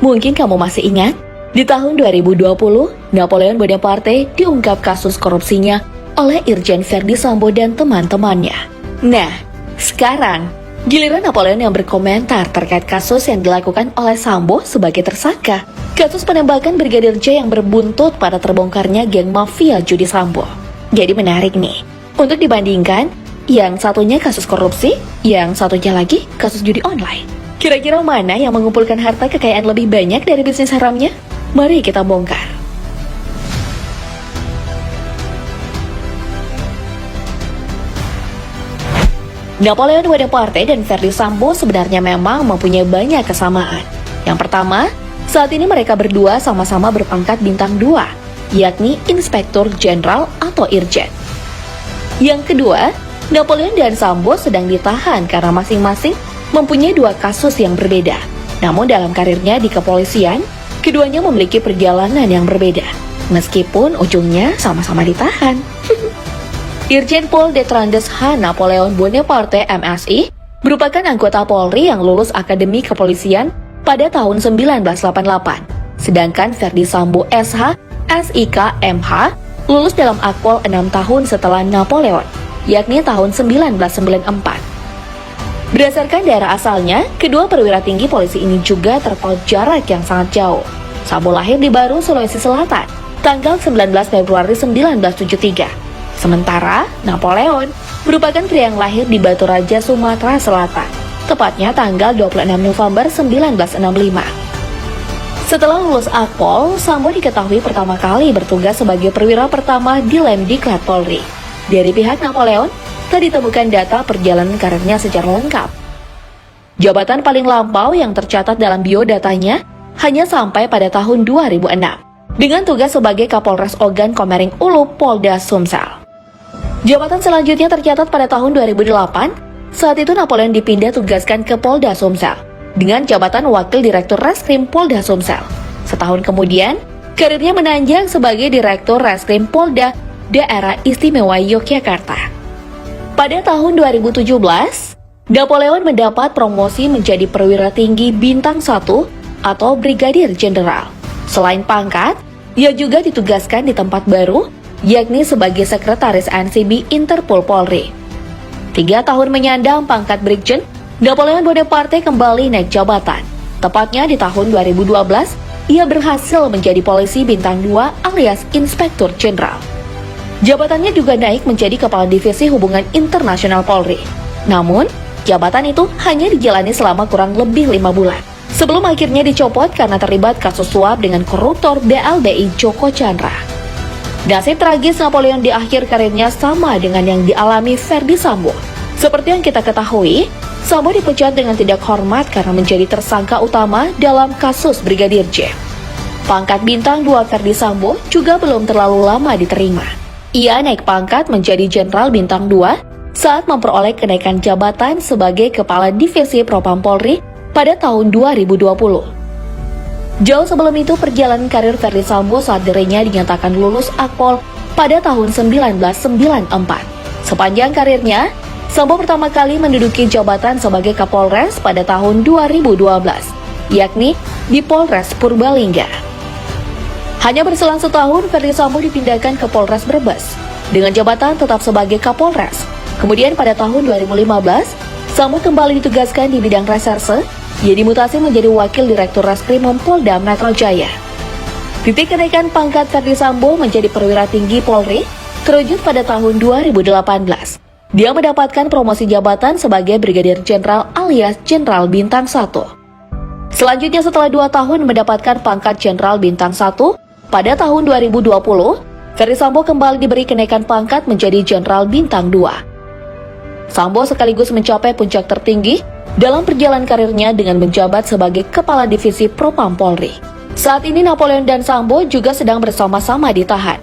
Mungkin kamu masih ingat, di tahun 2020, Napoleon Bonaparte diungkap kasus korupsinya oleh Irjen Verdi Sambo dan teman-temannya. Nah, sekarang giliran Napoleon yang berkomentar terkait kasus yang dilakukan oleh Sambo sebagai tersangka. Kasus penembakan Brigadir J yang berbuntut pada terbongkarnya geng mafia judi Sambo. Jadi menarik nih, untuk dibandingkan, yang satunya kasus korupsi, yang satunya lagi kasus judi online. Kira-kira mana yang mengumpulkan harta kekayaan lebih banyak dari bisnis haramnya? Mari kita bongkar. Napoleon Bonaparte dan Verdi Sambo sebenarnya memang mempunyai banyak kesamaan. Yang pertama, saat ini mereka berdua sama-sama berpangkat bintang 2, yakni Inspektur Jenderal atau Irjen. Yang kedua, Napoleon dan Sambo sedang ditahan karena masing-masing mempunyai 2 kasus yang berbeda. Namun dalam karirnya di kepolisian, keduanya memiliki perjalanan yang berbeda, meskipun ujungnya sama-sama ditahan. Irjen Pol Detrandes H. Napoleon Bonaparte MSI merupakan anggota Polri yang lulus Akademi Kepolisian pada tahun 1988. Sedangkan Verdi Sambo SH, SIK MH lulus dalam Akpol 6 tahun setelah Napoleon, yakni tahun 1994. Berdasarkan daerah asalnya, kedua perwira tinggi polisi ini juga terpaut jarak yang sangat jauh. Sambo lahir di Baru, Sulawesi Selatan, tanggal 19 Februari 1973. Sementara Napoleon merupakan pria yang lahir di Batu Raja, Sumatera Selatan, tepatnya tanggal 26 November 1965. Setelah lulus Akpol, Sambo diketahui pertama kali bertugas sebagai perwira pertama di Lemdiklat Polri. Dari pihak Napoleon, tak ditemukan data perjalanan karirnya secara lengkap. Jabatan paling lampau yang tercatat dalam biodatanya hanya sampai pada tahun 2006, dengan tugas sebagai Kapolres Ogan Komering Ulu Polda Sumsel. Jabatan selanjutnya tercatat pada tahun 2008, saat itu Napoleon dipindah tugaskan ke Polda Sumsel, dengan jabatan Wakil Direktur Reskrim Polda Sumsel. Setahun kemudian, karirnya menanjak sebagai Direktur Reskrim Polda Daerah Istimewa Yogyakarta. Pada tahun 2017, Napoleon mendapat promosi menjadi perwira tinggi bintang 1 atau Brigadir Jenderal. Selain pangkat, ia juga ditugaskan di tempat baru, yakni sebagai Sekretaris NCB Interpol Polri. 3 tahun menyandang pangkat Brigjen, Napoleon Bonaparte kembali naik jabatan. Tepatnya di tahun 2012, ia berhasil menjadi polisi bintang 2 alias Inspektur Jenderal. Jabatannya juga naik menjadi Kepala Divisi Hubungan Internasional Polri. Namun, jabatan itu hanya dijalani selama kurang lebih 5 bulan, sebelum akhirnya dicopot karena terlibat kasus suap dengan koruptor BLBI Joko Chandra. Nasib tragis Napoleon di akhir karirnya sama dengan yang dialami Verdi Sambo. Seperti yang kita ketahui, Sambo dipecat dengan tidak hormat karena menjadi tersangka utama dalam kasus Brigadir J. Pangkat bintang 2 Verdi Sambo juga belum terlalu lama diterima. Ia naik pangkat menjadi Jenderal Bintang 2 saat memperoleh kenaikan jabatan sebagai Kepala Divisi Propam Polri pada tahun 2020. Jauh sebelum itu, perjalanan karir Verdi Sambo saat dirinya dinyatakan lulus Akpol pada tahun 1994. Sepanjang karirnya, Sambo pertama kali menduduki jabatan sebagai Kapolres pada tahun 2012, yakni di Polres Purbalingga. Hanya berselang setahun, Verdi Sambo dipindahkan ke Polres Brebes, dengan jabatan tetap sebagai Kapolres. Kemudian pada tahun 2015, Sambo kembali ditugaskan di bidang reserse. Ia dimutasi menjadi Wakil Direktur Reskrimum Polda Metro Jaya. Titik kenaikan pangkat Verdi Sambo menjadi perwira tinggi Polri terwujud pada tahun 2018. Dia mendapatkan promosi jabatan sebagai Brigadir Jenderal alias Jenderal Bintang 1. Selanjutnya setelah 2 tahun mendapatkan pangkat Jenderal Bintang 1, pada tahun 2020, Verdi Sambo kembali diberi kenaikan pangkat menjadi Jenderal Bintang 2. Sambo sekaligus mencapai puncak tertinggi dalam perjalanan karirnya dengan menjabat sebagai Kepala Divisi Propam Polri. Saat ini Napoleon dan Sambo juga sedang bersama-sama ditahan.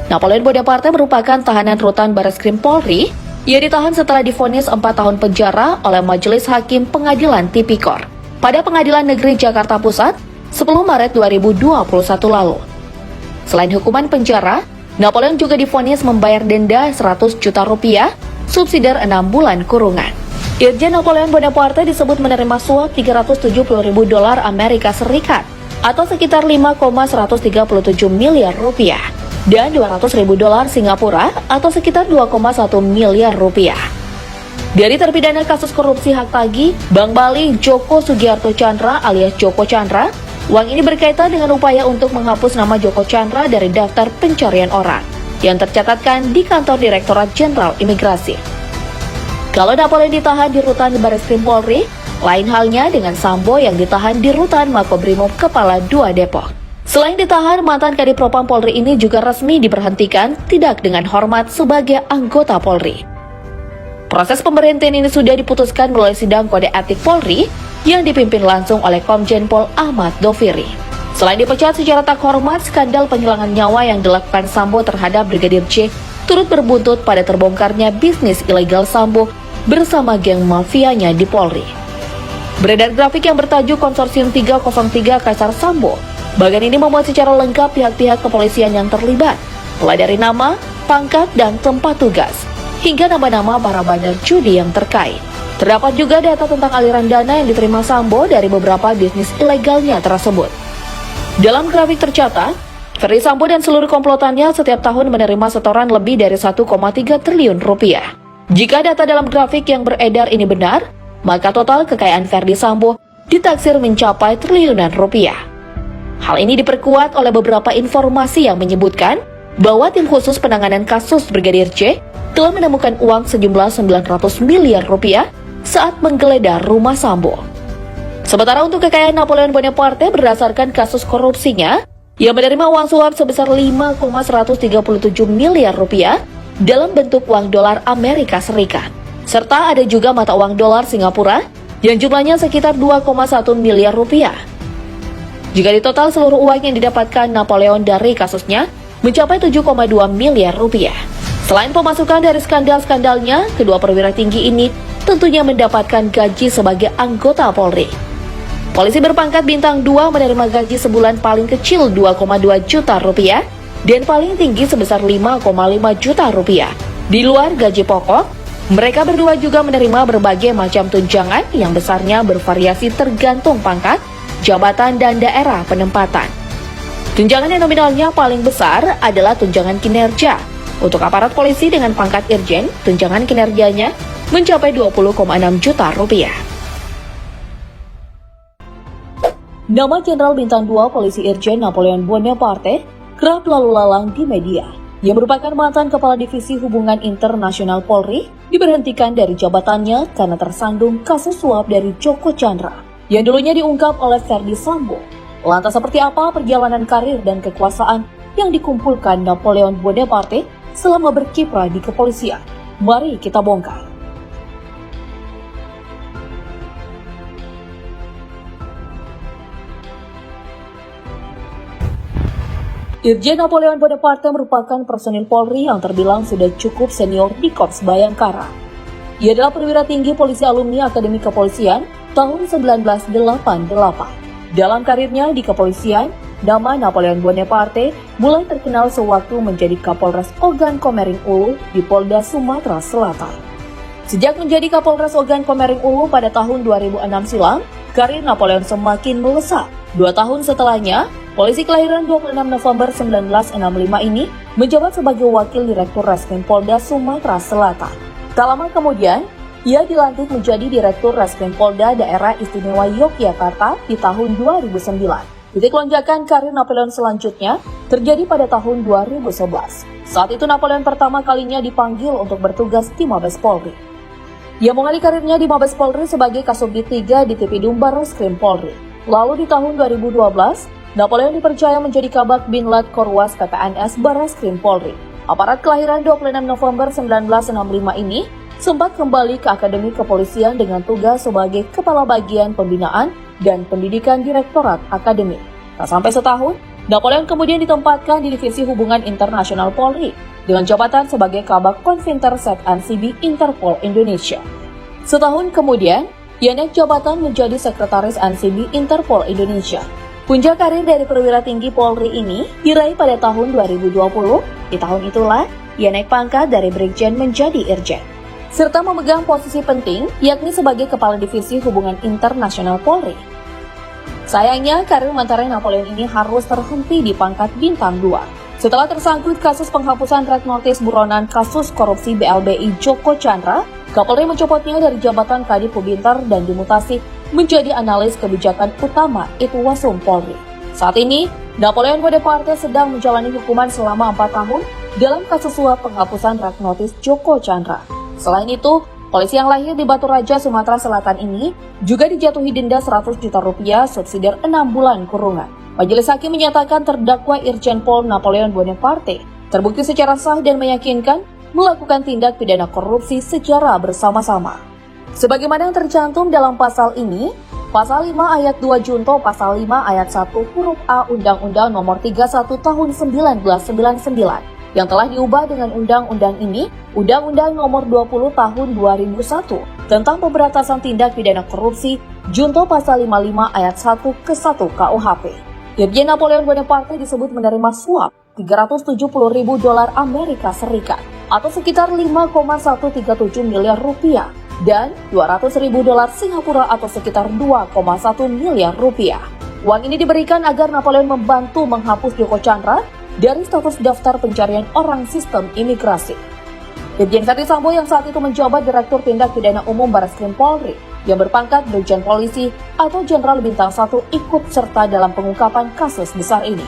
Napoleon Bonaparte merupakan tahanan rutan Barreskrim Polri. Ia ditahan setelah divonis 4 tahun penjara oleh Majelis Hakim Pengadilan Tipikor pada Pengadilan Negeri Jakarta Pusat 10 Maret 2021 lalu. Selain hukuman penjara, Napoleon juga divonis membayar denda 100 juta rupiah, subsidiar 6 bulan kurungan. Irjen Napoleon Bonaparte disebut menerima suap $370.000 Amerika Serikat atau sekitar 5,137 miliar rupiah dan $200.000 Singapura atau sekitar 2,1 miliar rupiah. Dari terpidana kasus korupsi hak tagih Bank Bali Joko Sugiarto Chandra alias Joko Chandra, uang ini berkaitan dengan upaya untuk menghapus nama Joko Chandra dari daftar pencarian orang yang tercatatkan di kantor Direktorat Jenderal Imigrasi. Kalau Napoleon ditahan di rutan Barreskrim Polri, lain halnya dengan Sambo yang ditahan di rutan Makobrimob Kepala 2 Depok. Selain ditahan, mantan Kadipropam Polri ini juga resmi diberhentikan tidak dengan hormat sebagai anggota Polri. Proses pemberhentian ini sudah diputuskan melalui sidang kode etik Polri yang dipimpin langsung oleh Komjen Pol Ahmad Doviri. Selain dipecat secara tak hormat, skandal penghilangan nyawa yang dilakukan Sambo terhadap Brigadir J turut berbuntut pada terbongkarnya bisnis ilegal Sambo bersama geng mafianya di Polri. Beredar grafik yang bertajuk Konsorsium 303 Kaisar Sambo. Bagian ini memuat secara lengkap pihak-pihak kepolisian yang terlibat, mulai dari nama, pangkat, dan tempat tugas, hingga nama-nama para bandar judi yang terkait. Terdapat juga data tentang aliran dana yang diterima Sambo dari beberapa bisnis ilegalnya tersebut. Dalam grafik tercatat, Ferdy Sambo dan seluruh komplotannya setiap tahun menerima setoran lebih dari 1,3 triliun rupiah. Jika data dalam grafik yang beredar ini benar, maka total kekayaan Ferdy Sambo ditaksir mencapai triliunan rupiah. Hal ini diperkuat oleh beberapa informasi yang menyebutkan bahwa tim khusus penanganan kasus Brigadir J telah menemukan uang sejumlah 900 miliar rupiah saat menggeledah rumah Sambo. Sementara untuk kekayaan Napoleon Bonaparte berdasarkan kasus korupsinya, ia menerima uang suap sebesar 5,137 miliar rupiah dalam bentuk uang dolar Amerika Serikat. Serta ada juga mata uang dolar Singapura yang jumlahnya sekitar 2,1 miliar rupiah. Jika ditotal seluruh uang yang didapatkan Napoleon dari kasusnya mencapai 7,2 miliar rupiah. Selain pemasukan dari skandal-skandalnya, kedua perwira tinggi ini tentunya mendapatkan gaji sebagai anggota Polri. Polisi berpangkat bintang 2 menerima gaji sebulan paling kecil 2,2 juta rupiah dan paling tinggi sebesar 5,5 juta rupiah. Di luar gaji pokok, mereka berdua juga menerima berbagai macam tunjangan yang besarnya bervariasi tergantung pangkat, jabatan, dan daerah penempatan. Tunjangan yang nominalnya paling besar adalah tunjangan kinerja. Untuk aparat polisi dengan pangkat irjen, tunjangan kinerjanya mencapai 20,6 juta rupiah. Nama Jenderal Bintang 2 Polisi Irjen Napoleon Bonaparte kerap lalu lalang di media. Yang merupakan mantan Kepala Divisi Hubungan Internasional Polri diberhentikan dari jabatannya karena tersandung kasus suap dari Joko Chandra yang dulunya diungkap oleh Ferdy Sambo. Lantas seperti apa perjalanan karir dan kekuasaan yang dikumpulkan Napoleon Bonaparte selama berkiprah di kepolisian? Mari kita bongkar. Irjen Napoleon Bonaparte merupakan personil Polri yang terbilang sudah cukup senior di Korps Bayangkara. Ia adalah perwira tinggi polisi alumni Akademi Kepolisian tahun 1988. Dalam karirnya di kepolisian, nama Napoleon Bonaparte mulai terkenal sewaktu menjadi Kapolres Ogan Komering Ulu di Polda Sumatera Selatan. Sejak menjadi Kapolres Ogan Komering Ulu pada tahun 2006 silam, karir Napoleon semakin melesat. 2 tahun setelahnya, polisi kelahiran 26 November 1965 ini menjabat sebagai Wakil Direktur Reskrim Polda Sumatera Selatan. Tak lama kemudian, ia dilantik menjadi Direktur Reskrim Polda Daerah Istimewa Yogyakarta di tahun 2009. Titik lonjakan karir Napoleon selanjutnya terjadi pada tahun 2011. Saat itu Napoleon pertama kalinya dipanggil untuk bertugas di Mabes Polri. Ia mengawali karirnya di Mabes Polri sebagai Kasubdit 3 di Tipidum Barreskrim Polri. Lalu di tahun 2012, Napoleon dipercaya menjadi Kabak Binlat Korwas KPNS Barreskrim Polri. Aparat kelahiran 26 November 1965 ini sempat kembali ke Akademi Kepolisian dengan tugas sebagai Kepala Bagian Pembinaan dan Pendidikan Direktorat Akademi. Tak sampai setahun, Napoleon kemudian ditempatkan di Divisi Hubungan Internasional Polri dengan jabatan sebagai Kabak Konvinter Set NCB Interpol Indonesia. Setahun kemudian, ia naik jabatan menjadi Sekretaris NCB Interpol Indonesia. Puncak karir dari perwira tinggi Polri ini diraih pada tahun 2020. Di tahun itulah, ia naik pangkat dari Brigjen menjadi Irjen. serta memegang posisi penting yakni sebagai Kepala Divisi Hubungan Internasional Polri. Sayangnya, karir mantan Napoleon ini harus terhenti di pangkat bintang 2. Setelah tersangkut kasus penghapusan red notice buronan kasus korupsi BLBI Joko Chandra, Kapolri mencopotnya dari jabatan Kadif Hubinter dan dimutasi menjadi analis kebijakan utama Itwasum Polri. Saat ini, Napoleon Bonaparte sedang menjalani hukuman selama 4 tahun dalam kasus suap penghapusan red notice Joko Chandra. Selain itu, polisi yang lahir di Batu Raja, Sumatera Selatan ini juga dijatuhi denda 100 juta rupiah subsidiar 6 bulan kurungan. Majelis Hakim menyatakan terdakwa Irjen Pol Napoleon Bonaparte terbukti secara sah dan meyakinkan melakukan tindak pidana korupsi secara bersama-sama. Sebagaimana yang tercantum dalam pasal ini, Pasal 5 ayat 2 junto Pasal 5 ayat 1 huruf A Undang-Undang Nomor 31 Tahun 1999 yang telah diubah dengan undang-undang ini, Undang-Undang Nomor 20 Tahun 2001 tentang pemberantasan tindak pidana korupsi junto Pasal 55 ayat 1 ke 1 KUHP. Irjen Napoleon Bonaparte disebut menerima suap $370.000 Amerika Serikat atau sekitar 5,137 miliar rupiah dan $200.000 Singapura atau sekitar 2,1 miliar rupiah. Uang ini diberikan agar Napoleon membantu menghapus Joko Chandra dari status daftar pencarian orang sistem imigrasi. Irjen Verdi Sambo yang saat itu menjabat Direktur Tindak Pidana Umum Barreskrim Polri yang berpangkat Brigjen Polisi atau Jenderal Bintang 1 ikut serta dalam pengungkapan kasus besar ini.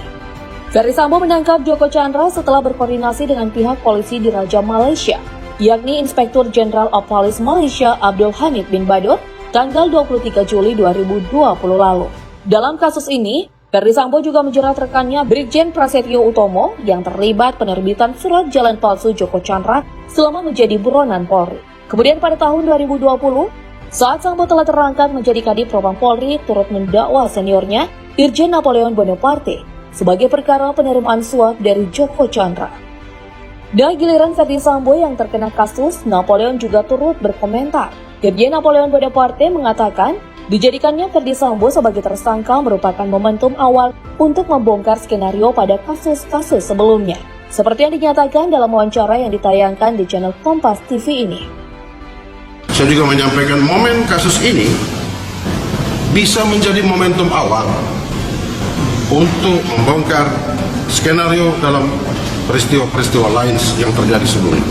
Verdi Sambo menangkap Joko Chandra setelah berkoordinasi dengan pihak polisi di Raja Malaysia, yakni Inspektur Jenderal of Police Malaysia Abdul Hamid bin Badur tanggal 23 Juli 2020 lalu. Dalam kasus ini, Verdi Sambo juga menjerat rekannya Brigjen Prasetyo Utomo yang terlibat penerbitan surat jalan palsu Joko Chandra selama menjadi buronan Polri. Kemudian pada tahun 2020, saat Sambo telah terangkat menjadi Kadif Propam Polri, turut mendakwa seniornya Irjen Napoleon Bonaparte sebagai perkara penerimaan suap dari Joko Chandra. Nah, giliran Verdi Sambo yang terkena kasus, Napoleon juga turut berkomentar. Irjen Napoleon Bonaparte mengatakan, dijadikannya Verdi Sambo sebagai tersangka merupakan momentum awal untuk membongkar skenario pada kasus-kasus sebelumnya, seperti yang dinyatakan dalam wawancara yang ditayangkan di channel Kompas TV ini. Saya juga menyampaikan momen kasus ini bisa menjadi momentum awal untuk membongkar skenario dalam peristiwa-peristiwa lain yang terjadi sebelumnya.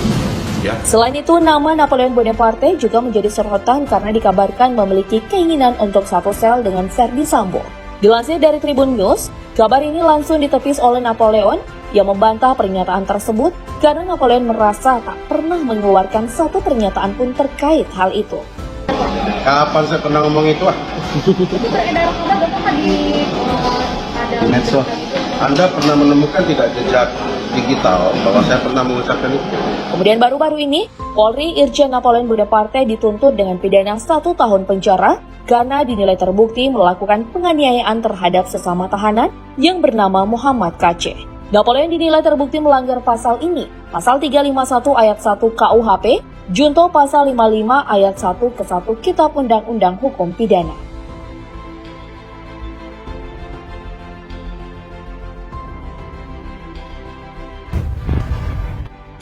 Ya. Selain itu, nama Napoleon Bonaparte juga menjadi sorotan karena dikabarkan memiliki keinginan untuk satu sel dengan Verdi Sambo. Dilansir dari Tribun News, kabar ini langsung ditepis oleh Napoleon yang membantah pernyataan tersebut karena Napoleon merasa tak pernah mengeluarkan satu pernyataan pun terkait hal itu. Kapan saya pernah ngomong itu? Di medsos. Anda pernah menemukan tidak jejak digital bahwa saya pernah mengucapkan itu? Kemudian baru-baru ini, Polri Irjen Napoleon Bonaparte dituntut dengan pidana 1 tahun penjara karena dinilai terbukti melakukan penganiayaan terhadap sesama tahanan yang bernama Muhammad KC. Napoleon dinilai terbukti melanggar pasal ini, pasal 351 ayat 1 KUHP, junto pasal 55 ayat 1 ke 1 Kitab Undang-Undang Hukum Pidana.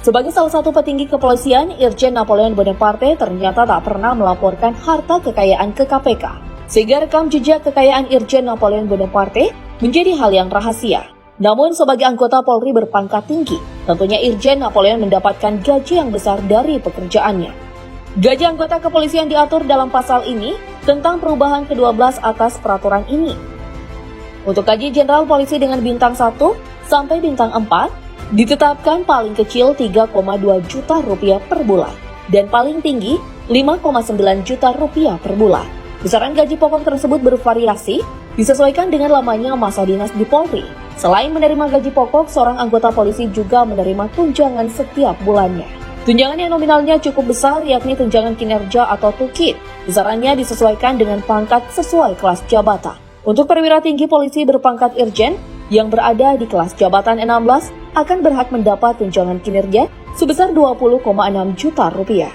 Sebagai salah satu petinggi kepolisian, Irjen Napoleon Bonaparte ternyata tak pernah melaporkan harta kekayaan ke KPK. Sehingga rekam jejak kekayaan Irjen Napoleon Bonaparte menjadi hal yang rahasia. Namun sebagai anggota Polri berpangkat tinggi, tentunya Irjen Napoleon mendapatkan gaji yang besar dari pekerjaannya. Gaji anggota kepolisian diatur dalam pasal ini tentang perubahan ke-12 atas peraturan ini. Untuk gaji Jenderal Polisi dengan bintang 1 sampai bintang 4, ditetapkan paling kecil 3,2 juta rupiah per bulan dan paling tinggi 5,9 juta rupiah per bulan. Besaran gaji pokok tersebut bervariasi disesuaikan dengan lamanya masa dinas di Polri. Selain menerima gaji pokok, seorang anggota polisi juga menerima tunjangan setiap bulannya. Tunjangan yang nominalnya cukup besar yakni tunjangan kinerja atau TUKIT. Besarannya disesuaikan dengan pangkat sesuai kelas jabatan. Untuk perwira tinggi polisi berpangkat Irjen yang berada di kelas jabatan 16 akan berhak mendapat tunjangan kinerja sebesar 20,6 juta rupiah.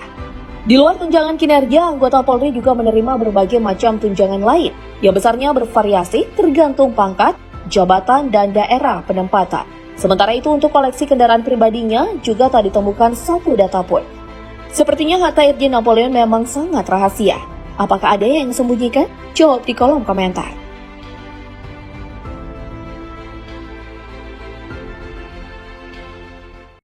Di luar tunjangan kinerja, anggota Polri juga menerima berbagai macam tunjangan lain yang besarnya bervariasi tergantung pangkat, jabatan, dan daerah penempatan. Sementara itu untuk koleksi kendaraan pribadinya juga tak ditemukan satu data pun. Sepertinya harta Irjen Napoleon memang sangat rahasia. Apakah ada yang disembunyikan? Jawab di kolom komentar.